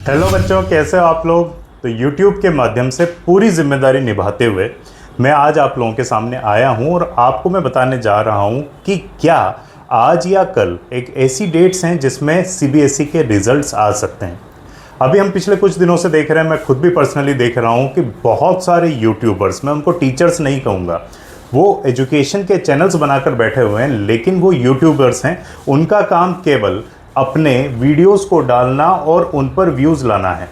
Hello बच्चों, कैसे हो आप लोग। तो YouTube के माध्यम से पूरी जिम्मेदारी निभाते हुए मैं आज आप लोगों के सामने आया हूं और आपको मैं बताने जा रहा हूं कि क्या आज या कल एक ऐसी डेट्स हैं जिसमें CBSE के रिजल्ट्स आ सकते हैं। अभी हम पिछले कुछ दिनों से देख रहे हैं, मैं खुद भी पर्सनली देख रहा हूं कि बहुत सारे यूट्यूबर्स, मैं उनको टीचर्स नहीं कहूँगा, वो एजुकेशन के चैनल्स बनाकर बैठे हुए हैं, लेकिन वो यूट्यूबर्स हैं। उनका काम केवल अपने वीडियोस को डालना और उन पर व्यूज़ लाना है।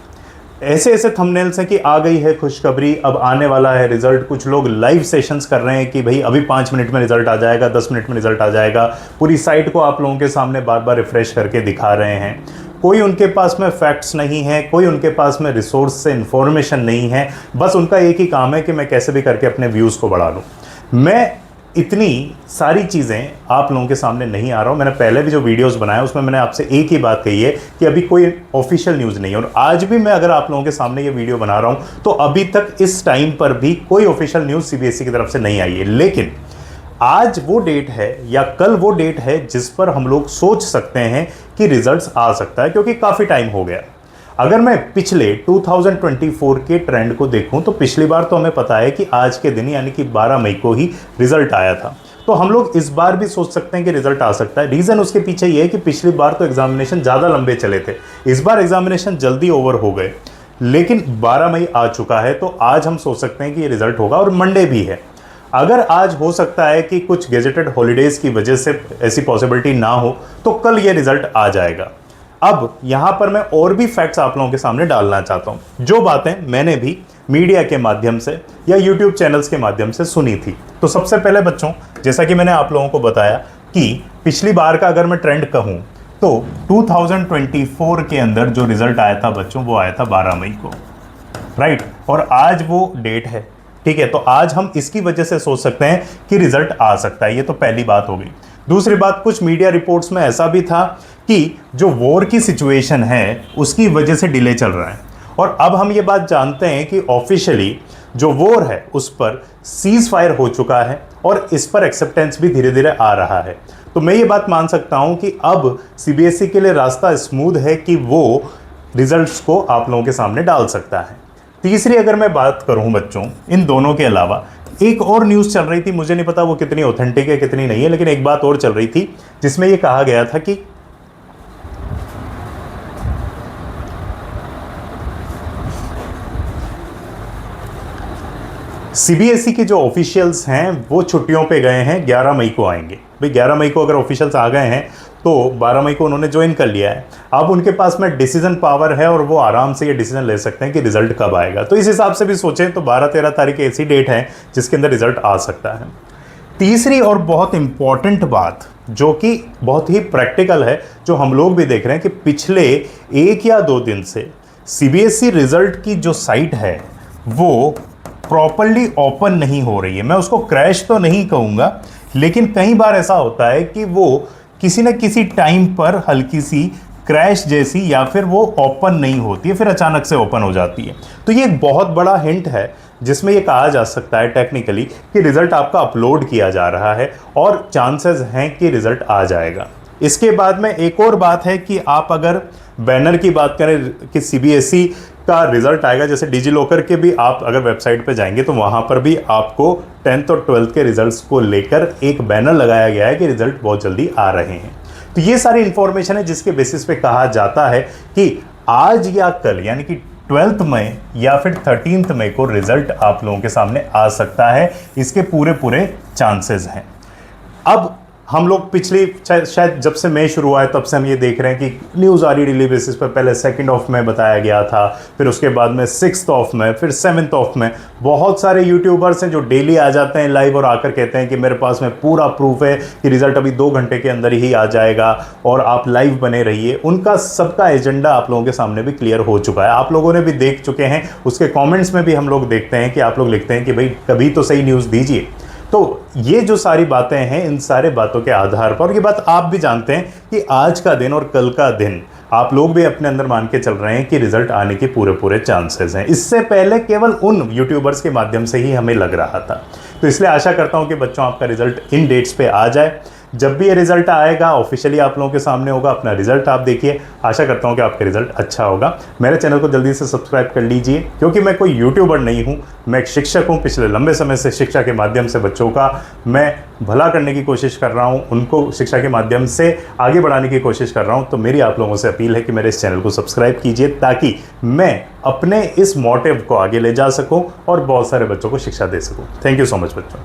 ऐसे ऐसे थंबनेल्स हैं कि आ गई है खुशखबरी, अब आने वाला है रिजल्ट। कुछ लोग लाइव सेशंस कर रहे हैं कि भाई अभी 5 मिनट में रिजल्ट आ जाएगा, 10 मिनट में रिजल्ट आ जाएगा। पूरी साइट को आप लोगों के सामने बार बार रिफ्रेश करके दिखा रहे हैं। कोई उनके पास में फैक्ट्स नहीं है, कोई उनके पास में रिसोर्स से इंफॉर्मेशन नहीं है। बस उनका एक ही काम है कि मैं कैसे भी करके अपने व्यूज़ को बढ़ा लूँ। मैं इतनी सारी चीज़ें आप लोगों के सामने नहीं आ रहा हूँ। मैंने पहले भी जो वीडियोस बनाए उसमें मैंने आपसे एक ही बात कही है कि अभी कोई ऑफिशियल न्यूज़ नहीं है। और आज भी मैं अगर आप लोगों के सामने ये वीडियो बना रहा हूँ तो अभी तक इस टाइम पर भी कोई ऑफिशियल न्यूज़ CBSE की तरफ से नहीं आई है। लेकिन आज वो डेट है या कल वो डेट है जिस पर हम लोग सोच सकते हैं कि रिजल्ट्स आ सकता है, क्योंकि काफ़ी टाइम हो गया। अगर मैं पिछले 2024 के ट्रेंड को देखूं तो पिछली बार तो हमें पता है कि आज के दिन यानी कि 12 मई को ही रिजल्ट आया था। तो हम लोग इस बार भी सोच सकते हैं कि रिजल्ट आ सकता है। रीज़न उसके पीछे ये है कि पिछली बार तो एग्जामिनेशन ज़्यादा लंबे चले थे, इस बार एग्जामिनेशन जल्दी ओवर हो गए। लेकिन 12 मई आ चुका है तो आज हम सोच सकते हैं कि ये रिजल्ट होगा, और मंडे भी है। अगर आज हो सकता है कि कुछ गेजेटेड हॉलीडेज़ की वजह से ऐसी पॉसिबिलिटी ना हो तो कल ये रिजल्ट आ जाएगा। अब यहां पर मैं और भी फैक्ट्स आप लोगों के सामने डालना चाहता हूं, जो बातें मैंने भी मीडिया के माध्यम से या यूट्यूब चैनल्स के माध्यम से सुनी थी। तो सबसे पहले बच्चों, जैसा कि मैंने आप लोगों को बताया कि पिछली बार का अगर मैं ट्रेंड कहूं तो 2024 के अंदर जो रिजल्ट आया था बच्चों, वो आया था 12 मई को, राइट। और आज वो डेट है, ठीक है। तो आज हम इसकी वजह से सोच सकते हैं कि रिजल्ट आ सकता है। ये तो पहली बात हो गई। दूसरी बात, कुछ मीडिया रिपोर्ट्स में ऐसा भी था कि जो वॉर की सिचुएशन है उसकी वजह से डिले चल रहा है। और अब हम ये बात जानते हैं कि ऑफिशियली जो वॉर है उस पर सीज फायर हो चुका है और इस पर एक्सेप्टेंस भी धीरे धीरे आ रहा है। तो मैं ये बात मान सकता हूं कि अब CBSE के लिए रास्ता स्मूथ है कि वो रिजल्ट्स को आप लोगों के सामने डाल सकता है। तीसरी अगर मैं बात करूं बच्चों, इन दोनों के अलावा एक और न्यूज़ चल रही थी, मुझे नहीं पता वो कितनी ऑथेंटिक है कितनी नहीं है, लेकिन एक बात और चल रही थी जिसमें ये कहा गया था कि CBSE के जो ऑफिशियल्स हैं वो छुट्टियों पे गए हैं, 11 मई को आएंगे। भाई 11 मई को अगर ऑफिशियल्स आ गए हैं तो 12 मई को उन्होंने ज्वाइन कर लिया है। अब उनके पास में डिसीजन पावर है और वो आराम से ये डिसीजन ले सकते हैं कि रिजल्ट कब आएगा। तो इस हिसाब से भी सोचें तो 12-13 तारीख ऐसी डेट है जिसके अंदर रिजल्ट आ सकता है। तीसरी और बहुत इंपॉर्टेंट बात जो कि बहुत ही प्रैक्टिकल है, जो हम लोग भी देख रहे हैं कि पिछले 1 या 2 दिन से CBSE रिजल्ट की जो साइट है वो प्रॉपर्ली ओपन नहीं हो रही है। मैं उसको क्रैश तो नहीं कहूँगा, लेकिन कई बार ऐसा होता है कि वो किसी न किसी टाइम पर हल्की सी क्रैश जैसी या फिर वो ओपन नहीं होती है, फिर अचानक से ओपन हो जाती है। तो ये एक बहुत बड़ा हिंट है जिसमें ये कहा जा सकता है टेक्निकली कि रिज़ल्ट आपका अपलोड किया जा रहा है और चांसेस हैं कि रिज़ल्ट आ जाएगा। इसके बाद में एक और बात है कि आप अगर बैनर की बात करें कि CBSE का रिजल्ट आएगा, जैसे डिजी लॉकर के भी आप अगर वेबसाइट पे जाएंगे तो वहाँ पर भी आपको 10th और 12th के रिजल्ट्स को लेकर एक बैनर लगाया गया है कि रिजल्ट बहुत जल्दी आ रहे हैं। तो ये सारी इंफॉर्मेशन है जिसके बेसिस पे कहा जाता है कि आज या कल यानी कि 12th मई या फिर 13th मई को रिजल्ट आप लोगों के सामने आ सकता है। इसके पूरे पूरे चांसेस हैं। अब हम लोग पिछली शायद जब से मई शुरू हुआ है तब से हम ये देख रहे हैं कि न्यूज़ आ रही डेली बेसिस पर। पहले 2 मई बताया गया था, फिर उसके बाद में 6 मई, फिर 7 मई। बहुत सारे यूट्यूबर्स हैं जो डेली आ जाते हैं लाइव और आकर कहते हैं कि मेरे पास में पूरा प्रूफ है कि रिजल्ट अभी 2 घंटे के अंदर ही आ जाएगा और आप लाइव बने रहिए। उनका सबका एजेंडा आप लोगों के सामने भी क्लियर हो चुका है, आप लोगों ने भी देख चुके हैं। उसके कॉमेंट्स में भी हम लोग देखते हैं कि आप लोग लिखते हैं कि भाई कभी तो सही न्यूज़ दीजिए। तो ये जो सारी बातें हैं, इन सारे बातों के आधार पर, और ये बात आप भी जानते हैं कि आज का दिन और कल का दिन आप लोग भी अपने अंदर मान के चल रहे हैं कि रिजल्ट आने के पूरे पूरे चांसेस हैं। इससे पहले केवल उन यूट्यूबर्स के माध्यम से ही हमें लग रहा था। तो इसलिए आशा करता हूं कि बच्चों आपका रिजल्ट इन डेट्स पे आ जाए। जब भी ये रिजल्ट आएगा ऑफिशियली आप लोगों के सामने होगा, अपना रिजल्ट आप देखिए। आशा करता हूँ कि आपका रिजल्ट अच्छा होगा। मेरे चैनल को जल्दी से सब्सक्राइब कर लीजिए, क्योंकि मैं कोई यूट्यूबर नहीं हूँ, मैं एक शिक्षक हूँ। पिछले लंबे समय से शिक्षा के माध्यम से बच्चों का मैं भला करने की कोशिश कर रहा हूँ, उनको शिक्षा के माध्यम से आगे बढ़ाने की कोशिश कर रहा हूँ। तो मेरी आप लोगों से अपील है कि मेरे इस चैनल को सब्सक्राइब कीजिए, ताकि मैं अपने इस मोटिव को आगे ले जा सकूँ और बहुत सारे बच्चों को शिक्षा दे सकूँ। थैंक यू सो मच बच्चों।